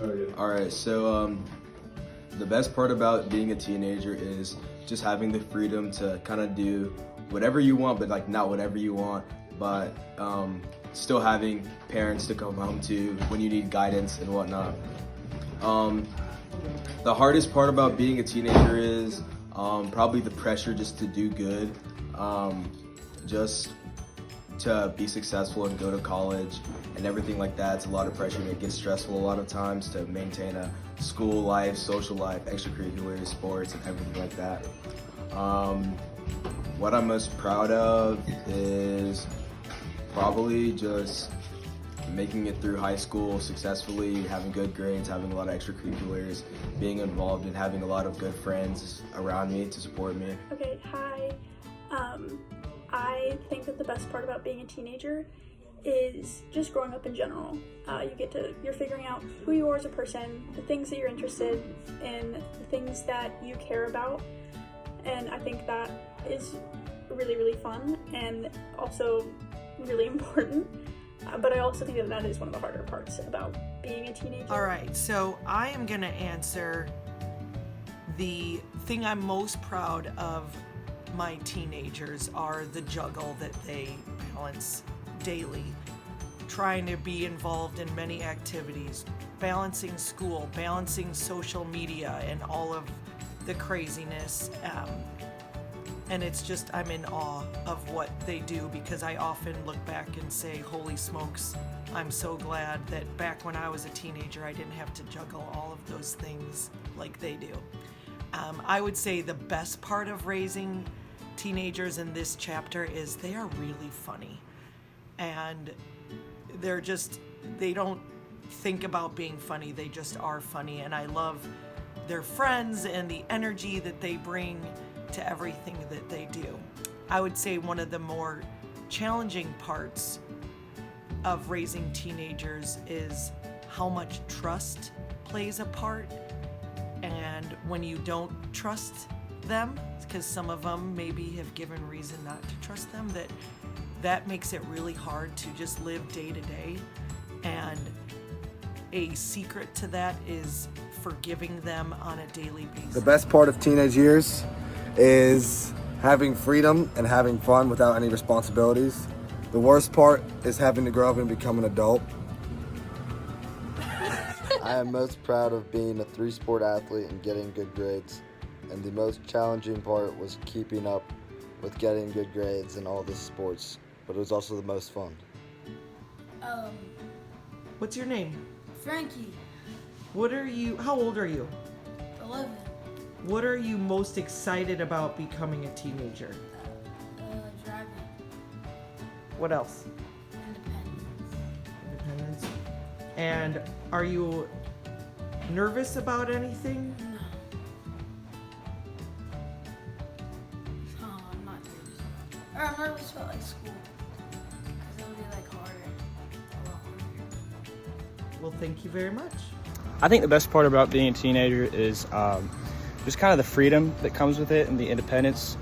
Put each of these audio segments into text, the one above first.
All right, so the best part about being a teenager is just having the freedom to kind of do whatever you want, but like not whatever you want, but still having parents to come home to when you need guidance and whatnot. The hardest part about being a teenager is probably the pressure just to do good, just to be successful and go to college and everything like that. It's a lot of pressure and it gets stressful a lot of times to maintain a school life, social life, extracurricular sports and everything like that. What I'm most proud of is probably just making it through high school successfully, having good grades, having a lot of extracurriculars, being involved and having a lot of good friends around me to support me. Okay, hi. I think that the best part about being a teenager is just growing up in general. You're figuring out who you are as a person, the things that you're interested in, the things that you care about, and I think that is really, really fun and also really important. But I also think that is one of the harder parts about being a teenager. All right, so I am gonna answer the thing I'm most proud of my teenagers are the juggle that they balance daily, trying to be involved in many activities, balancing school, balancing social media, and all of the craziness. And it's just, I'm in awe of what they do because I often look back and say, holy smokes, I'm so glad that back when I was a teenager, I didn't have to juggle all of those things like they do. I would say the best part of raising teenagers in this chapter is they are really funny. And they don't think about being funny, they just are funny. And I love their friends and the energy that they bring to everything that they do. I would say one of the more challenging parts of raising teenagers is how much trust plays a part. And when you don't trust them, because some of them maybe have given reason not to trust them, that makes it really hard to just live day to day. And a secret to that is forgiving them on a daily basis. The best part of teenage years is having freedom and having fun without any responsibilities. The worst part is having to grow up and become an adult. I am most proud of being a 3-sport athlete and getting good grades. And the most challenging part was keeping up with getting good grades in all the sports, but it was also the most fun. What's your name? Frankie. How old are you? 11. What are you most excited about becoming a teenager? Driving. What else? Independence. And are you nervous about anything? No. I'm not nervous. Or I'm nervous about like school. Because it'll be like harder. A lot harder. Well, thank you very much. I think the best part about being a teenager is just kind of the freedom that comes with it and the independence.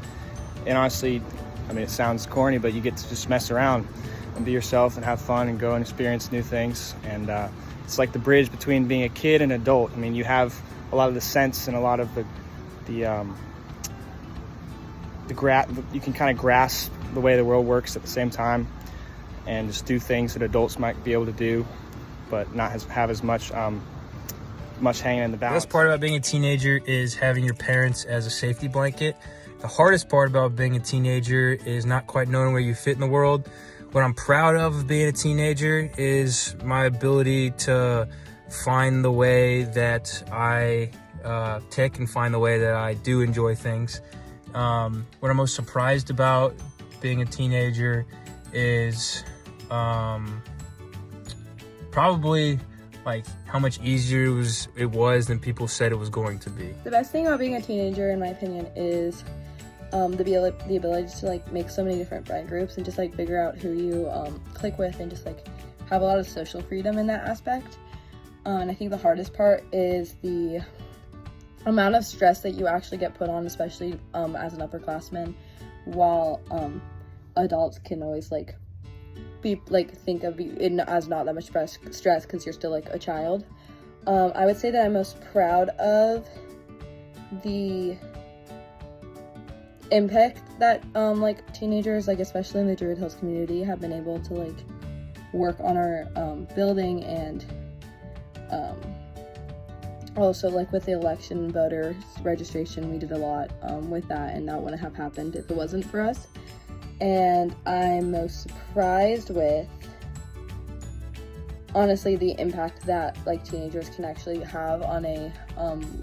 And honestly, I mean, it sounds corny, but you get to just mess around and be yourself and have fun and go and experience new things. And it's like the bridge between being a kid and adult. I mean, you have a lot of the sense and a lot of you can kind of grasp the way the world works at the same time and just do things that adults might be able to do, but not have as much hanging in the balance. The best part about being a teenager is having your parents as a safety blanket. The hardest part about being a teenager is not quite knowing where you fit in the world. What I'm proud of being a teenager is my ability to find the way that I tick and find the way that I do enjoy things. What I'm most surprised about being a teenager is probably like how much easier it was than people said it was going to be. The best thing about being a teenager, in my opinion, is the ability to like make so many different friend groups and just like figure out who you click with and just like have a lot of social freedom in that aspect. And I think the hardest part is the amount of stress that you actually get put on, especially as an upperclassman, while adults can always like be like think of you as not that much stress because you're still like a child. I would say that I'm most proud of the impact that like teenagers, like especially in the Druid Hills community, have been able to like work on our building, and also like with the election voters registration, we did a lot with that, and that wouldn't have happened if it wasn't for us. And I'm most surprised with, honestly, the impact that like teenagers can actually have on a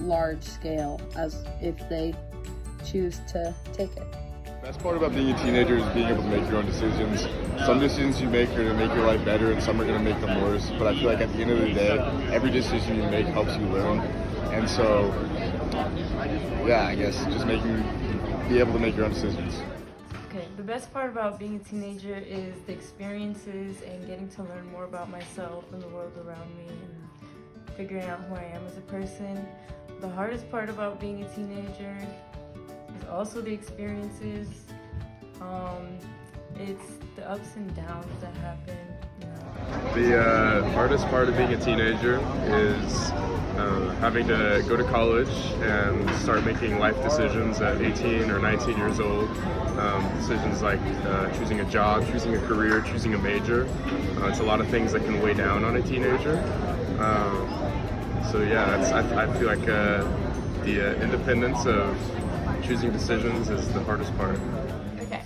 large scale, as if they choose to take it. The best part about being a teenager is being able to make your own decisions. Some decisions you make are going to make your life better, and some are going to make them worse. But I feel like at the end of the day, every decision you make helps you learn. And so, yeah, I guess just be able to make your own decisions. Okay, the best part about being a teenager is the experiences and getting to learn more about myself and the world around me and figuring out who I am as a person. The hardest part about being a teenager is also the experiences. It's the ups and downs that happen, you know. The hardest part of being a teenager is having to go to college and start making life decisions at 18 or 19 years old. Decisions like choosing a job, choosing a career, choosing a major. It's a lot of things that can weigh down on a teenager. So yeah, I feel like the independence of choosing decisions is the hardest part. Okay.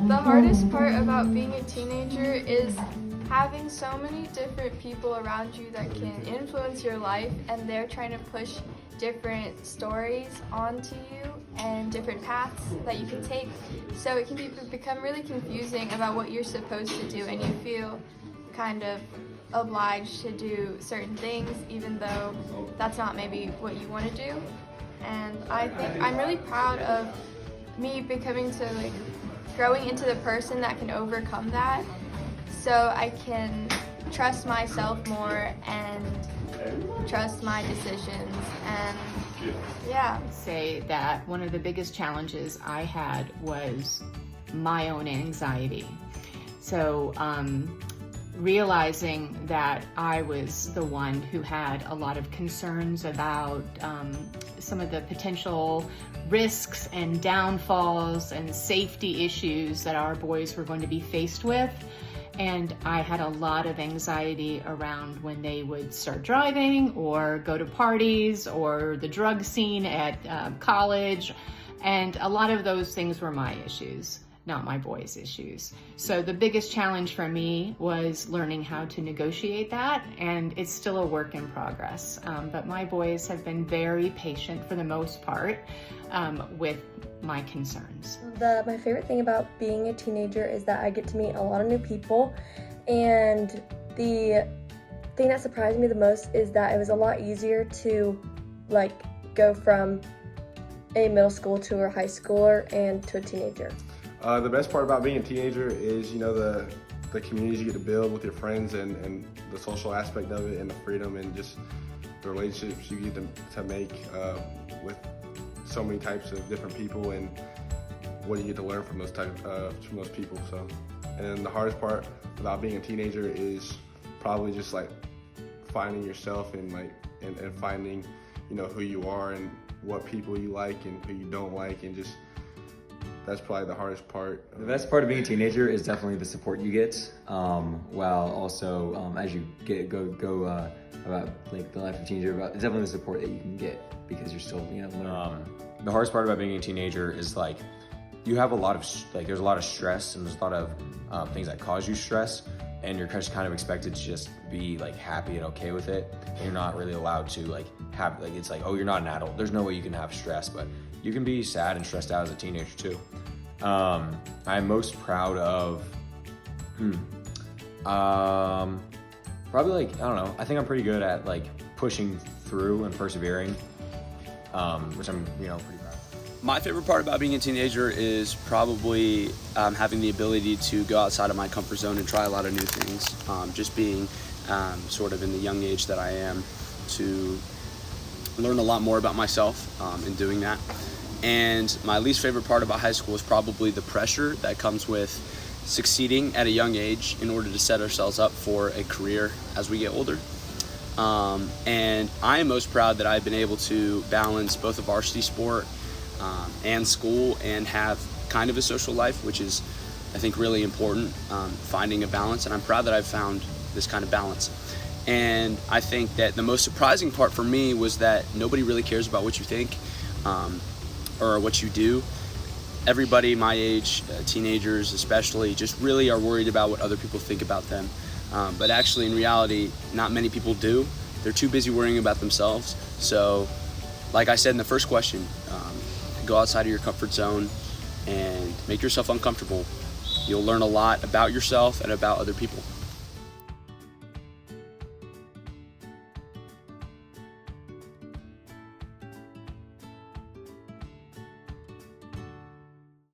The hardest part about being a teenager is having so many different people around you that can influence your life, and they're trying to push different stories onto you and different paths that you can take. So it can become really confusing about what you're supposed to do, and you feel kind of obliged to do certain things even though that's not maybe what you want to do. And I think I'm really proud of me becoming to like growing into the person that can overcome that, so I can trust myself more and trust my decisions. And yeah, say that one of the biggest challenges I had was my own anxiety. So realizing that I was the one who had a lot of concerns about some of the potential risks and downfalls and safety issues that our boys were going to be faced with. And I had a lot of anxiety around when they would start driving or go to parties or the drug scene at college. And a lot of those things were my issues, not my boys' issues. So the biggest challenge for me was learning how to negotiate that, and it's still a work in progress. But my boys have been very patient for the most part with my concerns. My favorite thing about being a teenager is that I get to meet a lot of new people, and the thing that surprised me the most is that it was a lot easier to like go from a middle school to a high schooler and to a teenager. The best part about being a teenager is, you know, the communities you get to build with your friends, and the social aspect of it, and the freedom, and just the relationships you get to make with so many types of different people, and what you get to learn from those people. So, and the hardest part about being a teenager is probably just like finding yourself and and finding, you know, who you are and what people you like and who you don't like, and just that's probably the hardest part. The best part of being a teenager is definitely the support you get, while also as you go about like the life of a teenager, it's definitely the support that you can get because you're still, you know, learning. The hardest part about being a teenager is like you have a lot of there's a lot of stress, and there's a lot of things that cause you stress, and you're just kind of expected to just be like happy and okay with it, and you're not really allowed to like have like, it's like, oh, you're not an adult, there's no way you can have stress, but you can be sad and stressed out as a teenager too. I'm most proud of probably like, I don't know, I think I'm pretty good at like pushing through and persevering, which I'm, you know, pretty proud of. My favorite part about being a teenager is probably having the ability to go outside of my comfort zone and try a lot of new things. Just being sort of in the young age that I am, to learn a lot more about myself in doing that. And my least favorite part about high school is probably the pressure that comes with succeeding at a young age in order to set ourselves up for a career as we get older. And I am most proud that I've been able to balance both a varsity sport and school and have kind of a social life, which is, I think, really important, finding a balance. And I'm proud that I've found this kind of balance. And I think that the most surprising part for me was that nobody really cares about what you think or what you do. Everybody my age, teenagers especially, just really are worried about what other people think about them. But actually, in reality, not many people do. They're too busy worrying about themselves. So, like I said in the first question, go outside of your comfort zone and make yourself uncomfortable. You'll learn a lot about yourself and about other people.